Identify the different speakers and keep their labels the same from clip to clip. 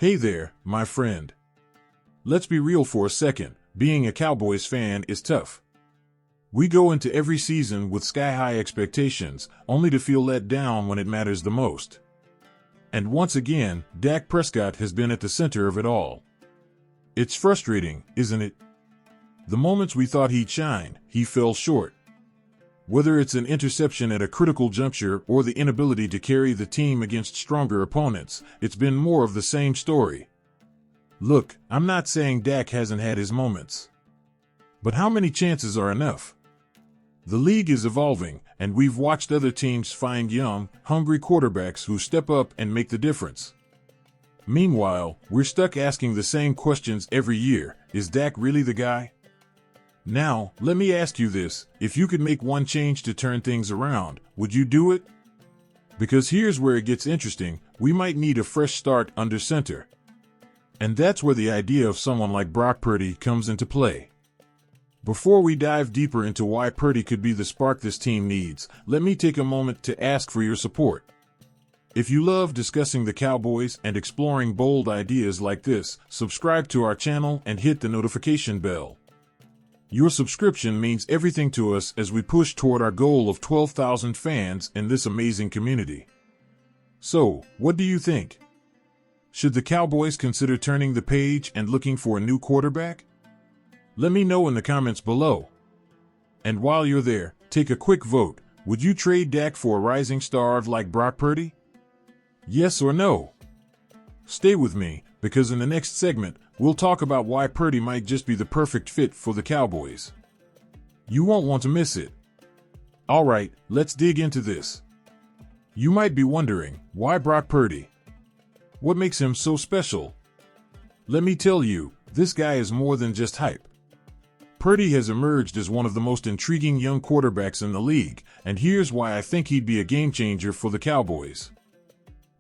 Speaker 1: Hey there, my friend. Let's be real for a second. Being a Cowboys fan is tough. We go into every season with sky-high expectations, only to feel let down when it matters the most. And once again, Dak Prescott has been at the center of it all. It's frustrating, isn't it? The moments we thought he'd shine, he fell short. Whether it's an interception at a critical juncture or the inability to carry the team against stronger opponents, it's been more of the same story. Look, I'm not saying Dak hasn't had his moments. But how many chances are enough? The league is evolving, and we've watched other teams find young, hungry quarterbacks who step up and make the difference. Meanwhile, we're stuck asking the same questions every year. Is Dak really the guy? Now, let me ask you this. If you could make one change to turn things around, would you do it? Because here's where it gets interesting. We might need a fresh start under center. And that's where the idea of someone like Brock Purdy comes into play. Before we dive deeper into why Purdy could be the spark this team needs, let me take a moment to ask for your support. If you love discussing the Cowboys and exploring bold ideas like this, subscribe to our channel and hit the notification bell. Your subscription means everything to us as we push toward our goal of 12,000 fans in this amazing community. So, what do you think? Should the Cowboys consider turning the page and looking for a new quarterback? Let me know in the comments below. And while you're there, take a quick vote. Would you trade Dak for a rising star like Brock Purdy? Yes or no? Stay with me, because in the next segment, we'll talk about why Purdy might just be the perfect fit for the Cowboys. You won't want to miss it. Alright, let's dig into this. You might be wondering, why Brock Purdy? What makes him so special? Let me tell you, this guy is more than just hype. Purdy has emerged as one of the most intriguing young quarterbacks in the league, and here's why I think he'd be a game changer for the Cowboys.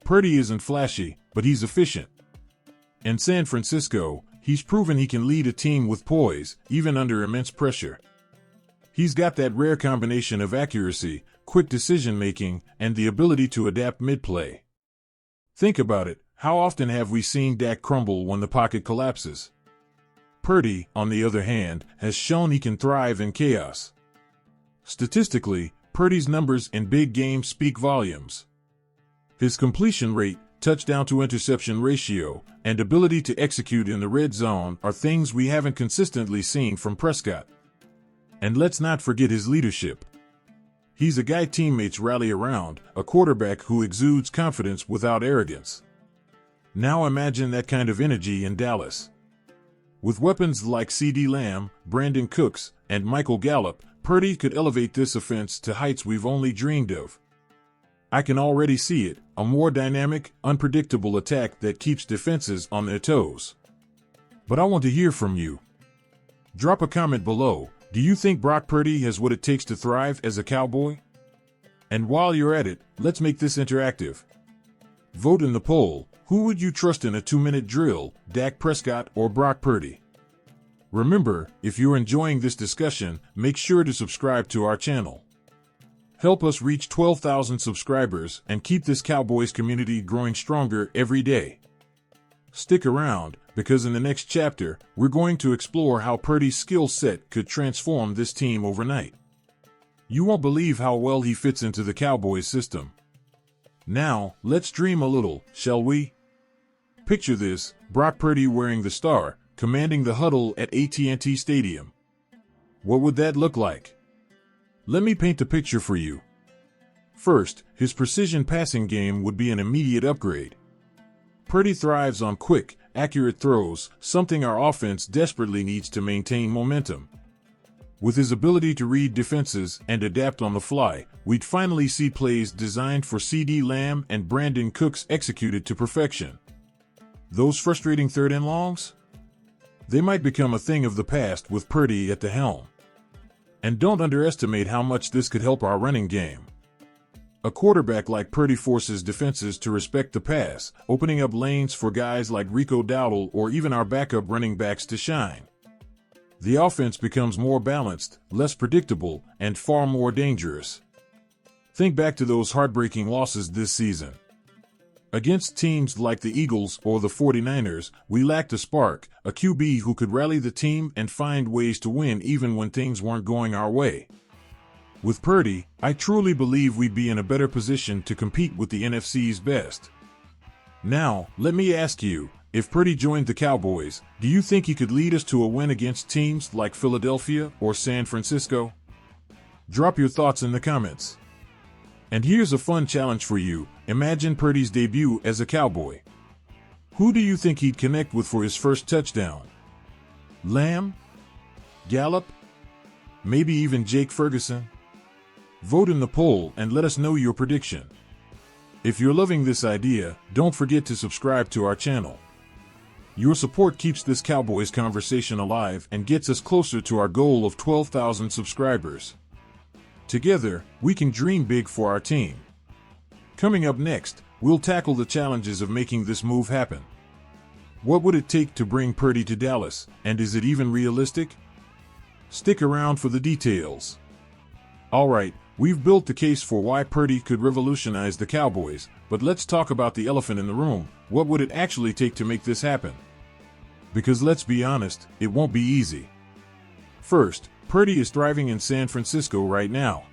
Speaker 1: Purdy isn't flashy, but he's efficient. In San Francisco, he's proven he can lead a team with poise, even under immense pressure. He's got that rare combination of accuracy, quick decision-making, and the ability to adapt mid-play. Think about it, how often have we seen Dak crumble when the pocket collapses? Purdy, on the other hand, has shown he can thrive in chaos. Statistically, Purdy's numbers in big games speak volumes. His completion rate, touchdown-to-interception ratio, and ability to execute in the red zone are things we haven't consistently seen from Prescott. And let's not forget his leadership. He's a guy teammates rally around, a quarterback who exudes confidence without arrogance. Now imagine that kind of energy in Dallas. With weapons like CeeDee Lamb, Brandon Cooks, and Michael Gallup, Purdy could elevate this offense to heights we've only dreamed of. I can already see it, a more dynamic, unpredictable attack that keeps defenses on their toes. But I want to hear from you. Drop a comment below. Do you think Brock Purdy has what it takes to thrive as a Cowboy? And while you're at it, let's make this interactive. Vote in the poll. Who would you trust in a 2-minute drill, Dak Prescott or Brock Purdy? Remember, if you're enjoying this discussion, make sure to subscribe to our channel. Help us reach 12,000 subscribers and keep this Cowboys community growing stronger every day. Stick around, because in the next chapter, we're going to explore how Purdy's skill set could transform this team overnight. You won't believe how well he fits into the Cowboys system. Now, let's dream a little, shall we? Picture this, Brock Purdy wearing the star, commanding the huddle at AT&T Stadium. What would that look like? Let me paint the picture for you. First, his precision passing game would be an immediate upgrade. Purdy thrives on quick, accurate throws, something our offense desperately needs to maintain momentum. With his ability to read defenses and adapt on the fly, we'd finally see plays designed for CeeDee Lamb and Brandon Cooks executed to perfection. Those frustrating third and longs? They might become a thing of the past with Purdy at the helm. And don't underestimate how much this could help our running game. A quarterback like Purdy forces defenses to respect the pass, opening up lanes for guys like Rico Dowdle or even our backup running backs to shine. The offense becomes more balanced, less predictable, and far more dangerous. Think back to those heartbreaking losses this season. Against teams like the Eagles or the 49ers, we lacked a spark, a QB who could rally the team and find ways to win even when things weren't going our way. With Purdy, I truly believe we'd be in a better position to compete with the NFC's best. Now, let me ask you, if Purdy joined the Cowboys, do you think he could lead us to a win against teams like Philadelphia or San Francisco? Drop your thoughts in the comments. And here's a fun challenge for you. Imagine Purdy's debut as a Cowboy. Who do you think he'd connect with for his first touchdown? Lamb? Gallup? Maybe even Jake Ferguson? Vote in the poll and let us know your prediction. If you're loving this idea, don't forget to subscribe to our channel. Your support keeps this Cowboys conversation alive and gets us closer to our goal of 12,000 subscribers. Together, we can dream big for our team. Coming up next, we'll tackle the challenges of making this move happen. What would it take to bring Purdy to Dallas, and is it even realistic? Stick around for the details. Alright, we've built the case for why Purdy could revolutionize the Cowboys, but let's talk about the elephant in the room. What would it actually take to make this happen? Because let's be honest, it won't be easy. First, Purdy is thriving in San Francisco right now.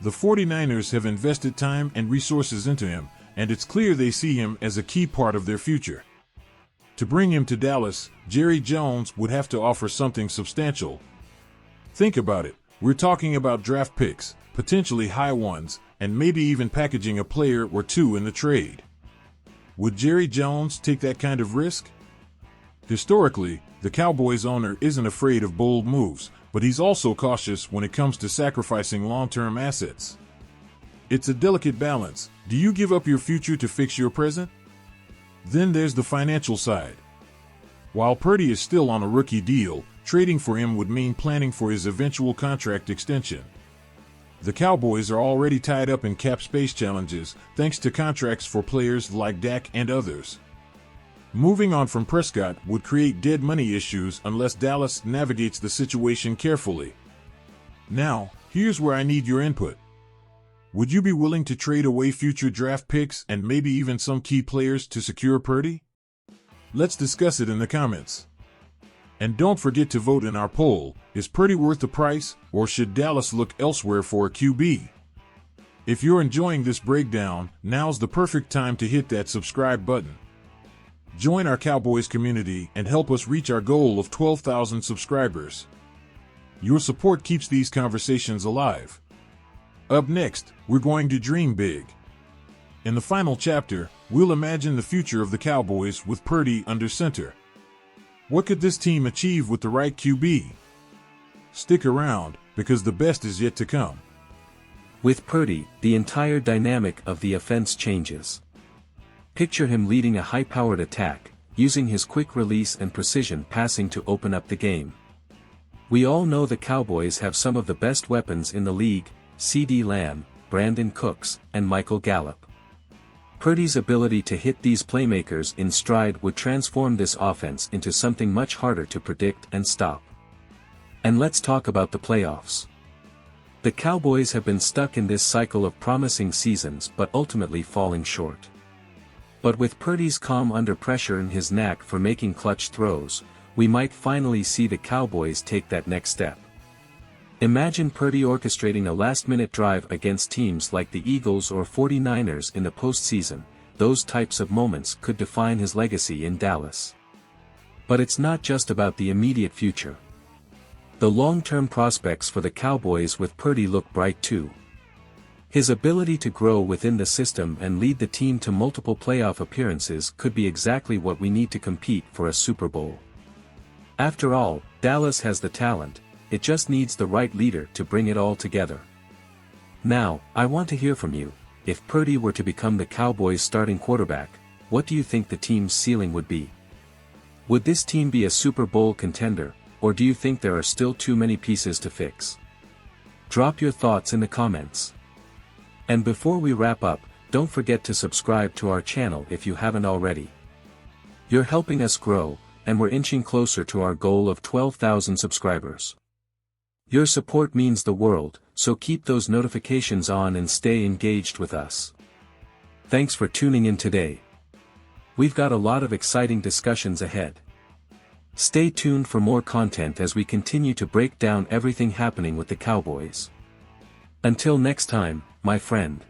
Speaker 1: The 49ers have invested time and resources into him, and it's clear they see him as a key part of their future. To bring him to Dallas, Jerry Jones would have to offer something substantial. Think about it. We're talking about draft picks, potentially high ones, and maybe even packaging a player or two in the trade. Would Jerry Jones take that kind of risk? Historically, the Cowboys owner isn't afraid of bold moves, but he's also cautious when it comes to sacrificing long-term assets. It's a delicate balance. Do you give up your future to fix your present? Then there's the financial side. While Purdy is still on a rookie deal, trading for him would mean planning for his eventual contract extension. The Cowboys are already tied up in cap space challenges, thanks to contracts for players like Dak and others. Moving on from Prescott would create dead money issues unless Dallas navigates the situation carefully. Now, here's where I need your input. Would you be willing to trade away future draft picks and maybe even some key players to secure Purdy? Let's discuss it in the comments. And don't forget to vote in our poll. Is Purdy worth the price, or should Dallas look elsewhere for a QB? If you're enjoying this breakdown, now's the perfect time to hit that subscribe button. Join our Cowboys community and help us reach our goal of 12,000 subscribers. Your support keeps these conversations alive. Up next, we're going to dream big. In the final chapter, we'll imagine the future of the Cowboys with Purdy under center. What could this team achieve with the right QB? Stick around, because the best is yet to come.
Speaker 2: With Purdy, the entire dynamic of the offense changes. Picture him leading a high-powered attack, using his quick release and precision passing to open up the game. We all know the Cowboys have some of the best weapons in the league: CeeDee Lamb, Brandon Cooks, and Michael Gallup. Purdy's ability to hit these playmakers in stride would transform this offense into something much harder to predict and stop. And let's talk about the playoffs. The Cowboys have been stuck in this cycle of promising seasons but ultimately falling short. But with Purdy's calm under pressure and his knack for making clutch throws, we might finally see the Cowboys take that next step. Imagine Purdy orchestrating a last-minute drive against teams like the Eagles or 49ers in the postseason. Those types of moments could define his legacy in Dallas. But it's not just about the immediate future. The long-term prospects for the Cowboys with Purdy look bright too. His ability to grow within the system and lead the team to multiple playoff appearances could be exactly what we need to compete for a Super Bowl. After all, Dallas has the talent, it just needs the right leader to bring it all together. Now, I want to hear from you. If Purdy were to become the Cowboys' starting quarterback, what do you think the team's ceiling would be? Would this team be a Super Bowl contender, or do you think there are still too many pieces to fix? Drop your thoughts in the comments. And before we wrap up, don't forget to subscribe to our channel if you haven't already. You're helping us grow, and we're inching closer to our goal of 12,000 subscribers. Your support means the world, so keep those notifications on and stay engaged with us. Thanks for tuning in today. We've got a lot of exciting discussions ahead. Stay tuned for more content as we continue to break down everything happening with the Cowboys. Until next time, my friend.